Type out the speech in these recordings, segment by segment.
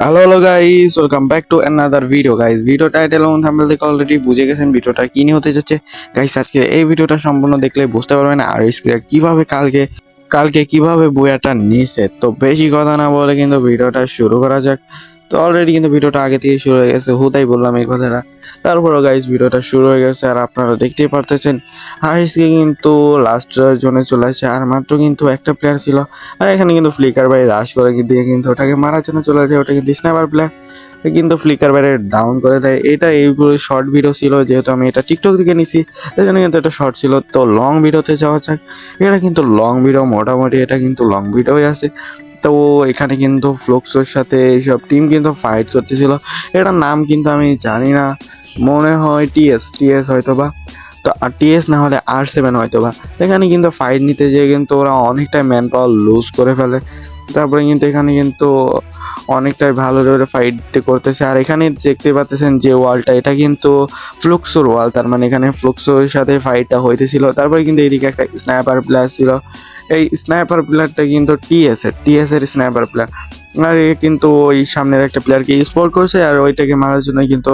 Hello guys, welcome back to another video guys. Video title এবং thumbnail দেখে already বুঝে গেছেন ভিডিওটা কি নিয়ে হতে যাচ্ছে গাইস। আজকে এই ভিডিওটা সম্পূর্ণ দেখলে বুঝতে পারবেন আর কিভাবে কালকে কালকে কিভাবে বুয়াটা নিছে। তো বেশি কথা না বলে কিন্তু ভিডিওটা শুরু করা যাক। তো অলরেডি কিন্তু ভিডিওটা আগে থেকে শুরু হয়ে গেছে, হুদাই বললাম এই কথাটা। তারপরও গাইস ভিডিওটা শুরু হয়ে গেছে আর আপনারা দেখতেই পারতেছেন হারিসকে কিন্তু লাস্ট জোনে চলে আসছে আর মাত্র কিন্তু একটা প্লেয়ার ছিল। আর এখানে কিন্তু ফ্লিকার ভাই রাশ করে দিয়ে কিন্তু ওটাকে মারার জন্য চলে যায়। ওটা কিন্তু স্নাইপার প্লেয়ার কিন্তু ফ্লিকার বাইরে ডাউন করে দেয়। এটা এইগুলো শর্ট ভিডিও ছিল, যেহেতু আমি এটা টিকটক থেকে নিছি তাই জন্য কিন্তু এটা শর্ট ছিল। তো লং ভিডিওতে যাওয়া যাক। এটা কিন্তু লং ভিডিও, মোটামুটি এটা কিন্তু লং ভিডিওই আছে। তো এখানে কিন্তু ফ্লুক্সোর সাথে এইসব টিম কিন্তু ফাইট করতেছিল। এটার নাম কিন্তু আমি জানি না, মনে হয় টিএস হয়তো বা। তো আর টিএস না হলে R7 হয়তো বা। এখানে কিন্তু ফাইট নিতে যেয়ে কিন্তু ওরা অনেকটাই ম্যান পাওয়ার লুজ করে ফেলে। তারপরে কিন্তু এখানে কিন্তু অনেকটাই ভালো করে ফাইট করতেছে। আর এখানে দেখতে পাচ্ছেন যে ওয়ালটা, এটা কিন্তু ফ্লুক্সোর ওয়াল, তার মানে এখানে ফ্লুক্সোর সাথে ফাইটটা হইতেছিল। তারপরে কিন্তু এইদিকে একটা স্নাইপার প্লেয়ার ছিল। এই স্নাইপার প্লেয়ারটা কিন্তু টিএস এর স্নাইপার প্লেয়ার। আর এ কিন্তু ওই সামনের একটা প্লেয়ারকে স্পট করছে আর ওইটাকে মারার জন্য কিন্তু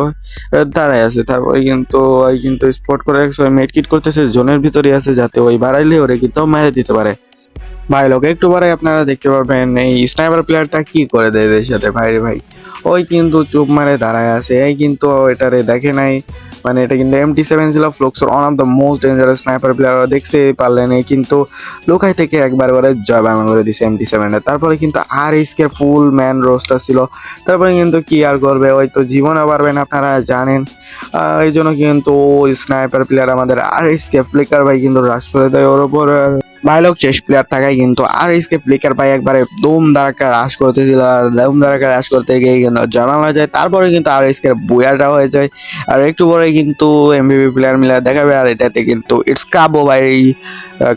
দাঁড়ায় আছে। তারপরে কিন্তু ওই কিন্তু স্পট করে রাখছে, ওই মেডকিট করতেছে, জোনের ভিতরে আছে যাতে ওই বাড়াইলে ওরে কিন্তু মেরে দিতে পারে। ভাই লোক একটু পরে আপনারা দেখতে পারবেন এই স্নাইপার প্লেয়ারটা কি করে দেয় এদের সাথে। ভাই রে ভাই, ওই কিন্তু চুপ মারে দাঁড়ায় আছে, এই কিন্তু এটারে দেখে নাই। মানে এটা কিন্তু MT7 ছিল, ফ্লুক্সোর one of the most dangerous sniper player. দেখতে পারলেন এই কিন্তু লোকাই থেকে একবার করে জয় বাংলা করে দিছে MT7 এ। তারপরে কিন্তু RSK ফুল ম্যান রোস্টার ছিল। তারপরে কিন্তু কি আর করবে, ওই তো জীবনে পারবেন আপনারা জানেন। এই জন্য কিন্তু ওই স্নাইপার প্লেয়ার আমাদের RSK ফ্লিকার ভাই কিন্তু রাশ করে দেয় ওর ওপর। ভাইলোক চেস প্লেয়ার থাকায় কিন্তু আর এসকে ফ্লিকার ভাই একবারে দুম দারাক্কা রাশ করতেছিল। আর দুম দারাক্কা রাশ করতে গিয়ে কিন্তু জানানো যায়। তারপরে কিন্তু আর এসকে বুয়াটা হয়ে যায়। আর একটু পরে কিন্তু MVP প্লেয়ার মিলে দেখাবে। আর এটাতে কিন্তু ইটস কাবো ভাই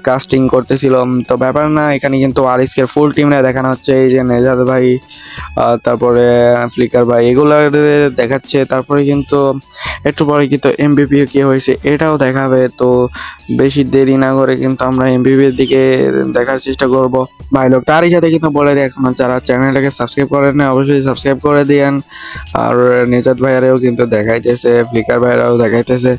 কাস্টিং করতেছিল। তো ব্যাপার না, এখানে কিন্তু আর এসকে ফুল টিমরা দেখানো হচ্ছে। এই যে নেজাদ ভাই, তারপরে ফ্লিকার ভাই, এগুলো দেখাচ্ছে। তারপরে কিন্তু একটু পরে কিন্তু MVP কে হয়েছে এটাও দেখাবে। তো বেশি দেরি না করে কিন্তু আমরা এমবিবির দিকে দেখার চেষ্টা করব। ভাই লোক তারই সাথে কিন্তু বলে দিই, এখনো যারা চ্যানেলটাকে সাবস্ক্রাইব করেন না অবশ্যই সাবস্ক্রাইব করে দিয়েন। আর নিজাত ভাইয়ারেও কিন্তু দেখাইতেছে, ফ্লিকার ভাইয়ারাও দেখাইতেছে।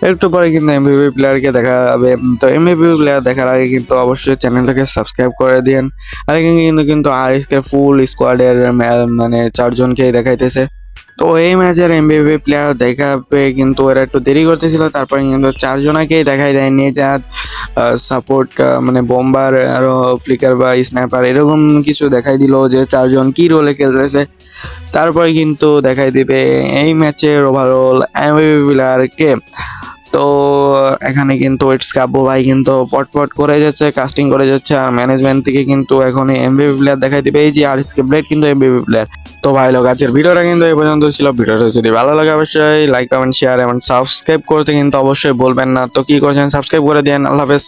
একটু পরে কিন্তু এমবিবি প্লেয়ারকে দেখা যাবে। তো এমবিবি প্লেয়ার দেখার আগে কিন্তু অবশ্যই চ্যানেলটাকে সাবস্ক্রাইব করে দিয়েন। আর এখানে কিন্তু আরএসকে ফুল স্কোয়াডের মানে 4জনকেই দেখাইতেছে। তো এই ম্যাচের এমবিপি প্লেয়ার দেখাবে কিন্তু এরা একটু দেরি করতেছিল। তারপরে কিন্তু 4জনাকেই দেখাই দেয়, নিজাত, সাপোর্ট মানে বোম্বার, আরো ফ্লিকার বা স্নাইপার, এরকম কিছু দেখাই দিল যে 4জন কি রোলে খেলতেছে। তারপরে কিন্তু দেখাই দিবে এই ম্যাচের ওভারঅল এমবিপি প্লেয়ার কে। তো এখানে কিন্তু ইটস কাব্য ভাই কিন্তু পটপট করে যাচ্ছে, কাস্টিং করে যাচ্ছে। আর ম্যানেজমেন্ট থেকে কিন্তু এখন এমবিপি প্লেয়ার দেখাই দিবে। এই যে আরএসকে ব্লেড কিন্তু এমবিপি প্লেয়ার। তো ভাই লোক আজকের ভিডিওটা কিন্তু এই পর্যন্ত ছিল। ভিডিওটা যদি ভালো লাগে অবশ্যই লাইক কমেন্ট শেয়ার এবং সাবস্ক্রাইব করতে কিন্তু অবশ্যই বলবেন না। তো কি করছেন, সাবস্ক্রাইব করে দিন। আল্লাহ হাফেজ।